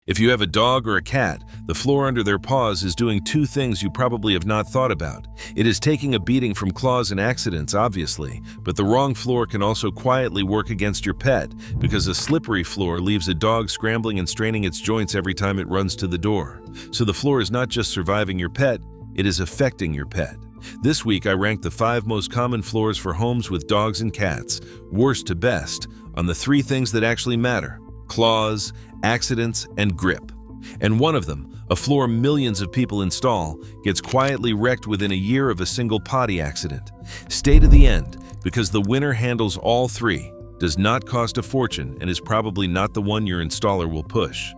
If you have a dog or a cat, the floor under their paws is doing two things you probably have not thought about. It is taking a beating from claws and accidents, obviously, but the wrong floor can also quietly work against your pet, because a slippery floor leaves a dog scrambling and straining its joints every time it runs to the door. So the floor is not just surviving your pet, it is affecting your pet. This week I ranked the 5 most common floors for homes with dogs and cats, worst to best, on the 3 things that actually matter: claws, accidents, and grip. And one of them, a floor millions of people install, gets quietly wrecked within a year of a single potty accident. Stay to the end, because the winner handles all 3, does not cost a fortune, and is probably not the one your installer will push.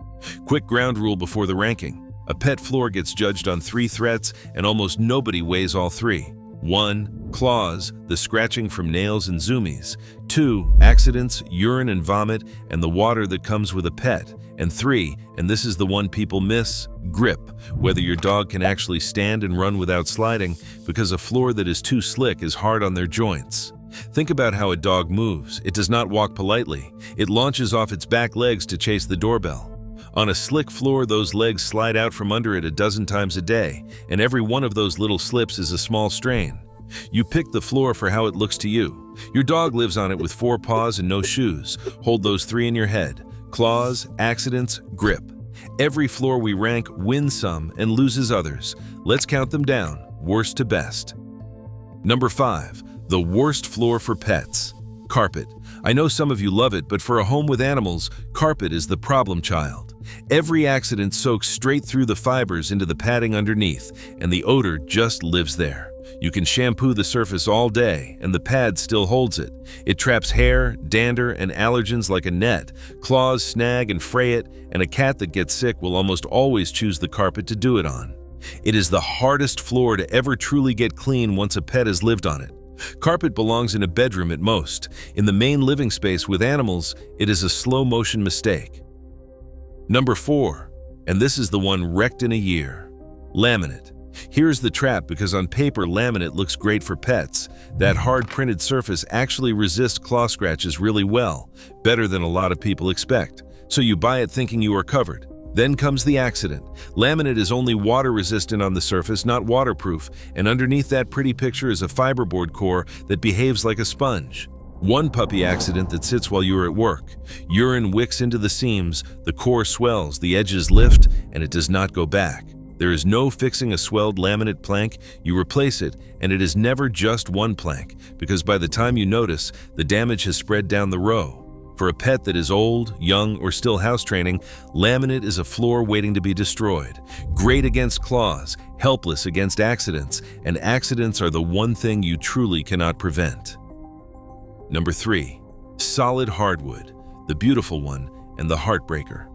Quick ground rule before the ranking: a pet floor gets judged on 3 threats, and almost nobody weighs all 3. 1. Claws, the scratching from nails and zoomies. 2. Accidents, urine and vomit, and the water that comes with a pet. And 3, and this is the one people miss, grip, whether your dog can actually stand and run without sliding, because a floor that is too slick is hard on their joints. Think about how a dog moves. It does not walk politely. It launches off its back legs to chase the doorbell. On a slick floor, those legs slide out from under it a dozen times a day, and every one of those little slips is a small strain. You pick the floor for how it looks to you. Your dog lives on it with 4 paws and no shoes. Hold those 3 in your head: claws, accidents, grip. Every floor we rank wins some and loses others. Let's count them down, worst to best. Number 5, the worst floor for pets: carpet. I know some of you love it, but for a home with animals, carpet is the problem child. Every accident soaks straight through the fibers into the padding underneath, and the odor just lives there. You can shampoo the surface all day, and the pad still holds it. It traps hair, dander, and allergens like a net. Claws snag and fray it, and a cat that gets sick will almost always choose the carpet to do it on. It is the hardest floor to ever truly get clean once a pet has lived on it. Carpet belongs in a bedroom at most. In the main living space with animals, it is a slow-motion mistake. Number 4, and this is the one wrecked in a year: laminate. Here's the trap, because on paper laminate looks great for pets. That hard printed surface actually resists claw scratches really well, better than a lot of people expect. So you buy it thinking you are covered. Then comes the accident. Laminate is only water resistant on the surface, not waterproof, and underneath that pretty picture is a fiberboard core that behaves like a sponge. One puppy accident that sits while you are at work. Urine wicks into the seams, the core swells, the edges lift, and it does not go back. There is no fixing a swelled laminate plank. You replace it, and it is never just one plank, because by the time you notice, the damage has spread down the row. For a pet that is old, young, or still house training, laminate is a floor waiting to be destroyed. Great against claws, helpless against accidents, and accidents are the one thing you truly cannot prevent. Number 3, solid hardwood, the beautiful one and the heartbreaker.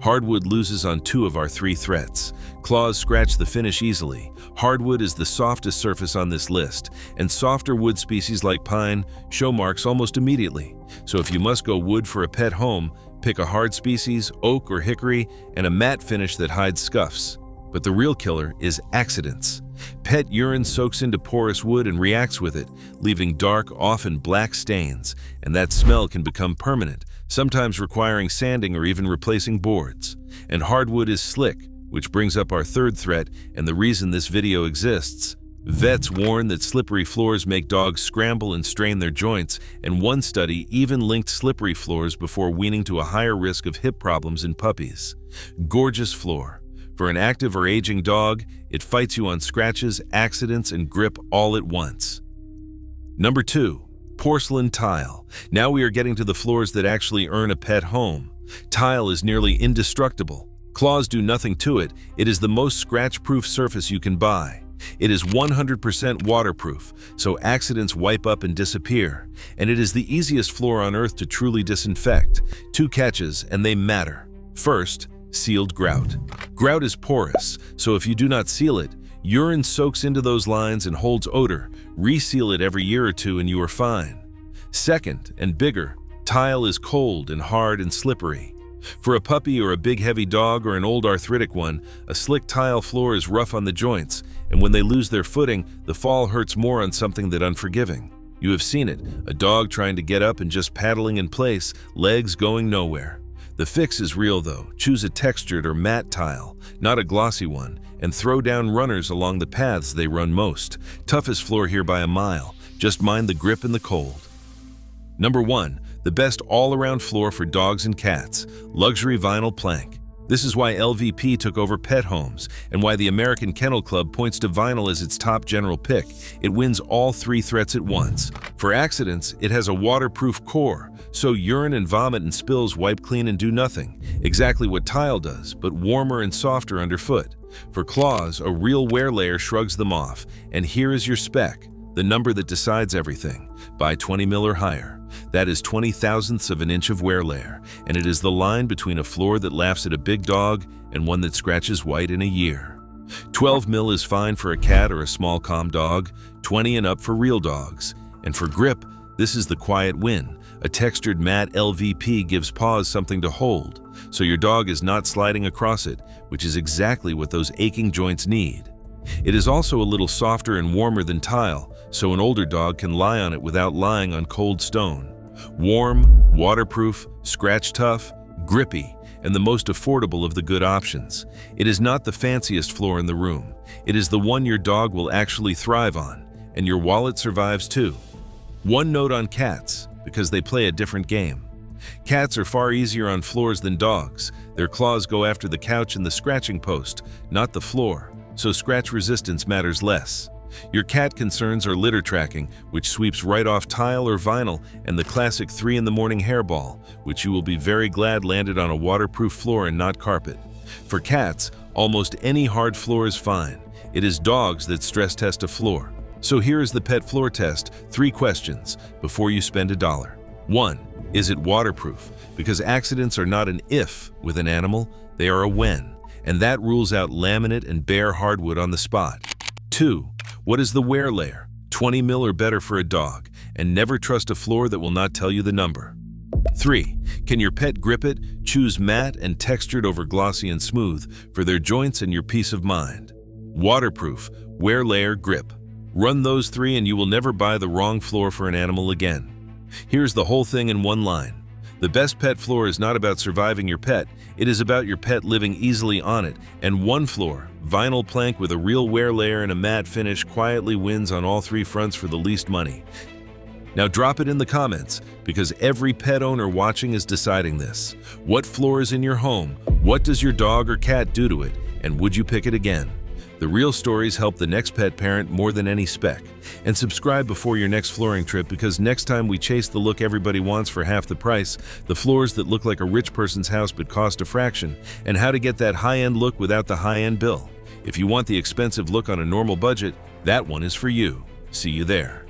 Hardwood loses on 2 of our 3 threats. Claws scratch the finish easily. Hardwood is the softest surface on this list, and softer wood species like pine show marks almost immediately. So if you must go wood for a pet home, pick a hard species, oak or hickory, and a matte finish that hides scuffs. But the real killer is accidents. Pet urine soaks into porous wood and reacts with it, leaving dark, often black stains, and that smell can become permanent, sometimes requiring sanding or even replacing boards. And hardwood is slick, which brings up our 3rd threat and the reason this video exists. Vets warn that slippery floors make dogs scramble and strain their joints, and one study even linked slippery floors before weaning to a higher risk of hip problems in puppies. Gorgeous floor. For an active or aging dog, it fights you on scratches, accidents, and grip all at once. Number 2, porcelain tile. Now we are getting to the floors that actually earn a pet home. Tile is nearly indestructible. Claws do nothing to it. It is the most scratch-proof surface you can buy. It is 100% waterproof, so accidents wipe up and disappear. And it is the easiest floor on earth to truly disinfect. 2 catches, and they matter. First, sealed grout. Grout is porous, so if you do not seal it, urine soaks into those lines and holds odor. Reseal it every year or 2 and you are fine. Second, and bigger, tile is cold and hard and slippery. For a puppy or a big heavy dog or an old arthritic one, a slick tile floor is rough on the joints, and when they lose their footing, the fall hurts more on something that unforgiving. You have seen it, a dog trying to get up and just paddling in place, legs going nowhere. The fix is real though. Choose a textured or matte tile, not a glossy one, and throw down runners along the paths they run most. Toughest floor here by a mile. Just mind the grip and the cold. Number 1. The best all-around floor for dogs and cats. Luxury vinyl plank. This is why LVP took over pet homes, and why the American Kennel Club points to vinyl as its top general pick. It wins all 3 threats at once. For accidents, it has a waterproof core, so urine and vomit and spills wipe clean and do nothing. Exactly what tile does, but warmer and softer underfoot. For claws, a real wear layer shrugs them off. And here is your spec, the number that decides everything. Buy 20 mil or higher. That is 20 thousandths of an inch of wear layer, and it is the line between a floor that laughs at a big dog and one that scratches white in a year. 12 mil is fine for a cat or a small calm dog, 20 and up for real dogs. And for grip, this is the quiet win. A textured matte LVP gives paws something to hold, so your dog is not sliding across it, which is exactly what those aching joints need. It is also a little softer and warmer than tile, so an older dog can lie on it without lying on cold stone. Warm, waterproof, scratch tough, grippy, and the most affordable of the good options. It is not the fanciest floor in the room. It is the one your dog will actually thrive on, and your wallet survives too. One note on cats, because they play a different game. Cats are far easier on floors than dogs. Their claws go after the couch and the scratching post, not the floor, so scratch resistance matters less. Your cat concerns are litter tracking, which sweeps right off tile or vinyl, and the classic 3 in the morning hairball, which you will be very glad landed on a waterproof floor and not carpet. For cats, almost any hard floor is fine. It is dogs that stress test a floor. So here is the pet floor test. 3 questions before you spend $1. 1. Is it waterproof? Because accidents are not an if with an animal, they are a when. And that rules out laminate and bare hardwood on the spot. 2. What is the wear layer? 20 mil or better for a dog, and never trust a floor that will not tell you the number. 3. Can your pet grip it? Choose matte and textured over glossy and smooth for their joints and your peace of mind. Waterproof, wear layer, grip. Run those 3 and you will never buy the wrong floor for an animal again. Here's the whole thing in one line. The best pet floor is not about surviving your pet, it is about your pet living easily on it, and one floor, vinyl plank with a real wear layer and a matte finish, quietly wins on all 3 fronts for the least money. Now drop it in the comments, because every pet owner watching is deciding this. What floor is in your home? What does your dog or cat do to it? And would you pick it again? The real stories help the next pet parent more than any spec. And subscribe before your next flooring trip, because next time we chase the look everybody wants for half the price, the floors that look like a rich person's house but cost a fraction, and how to get that high-end look without the high-end bill. If you want the expensive look on a normal budget, that one is for you. See you there.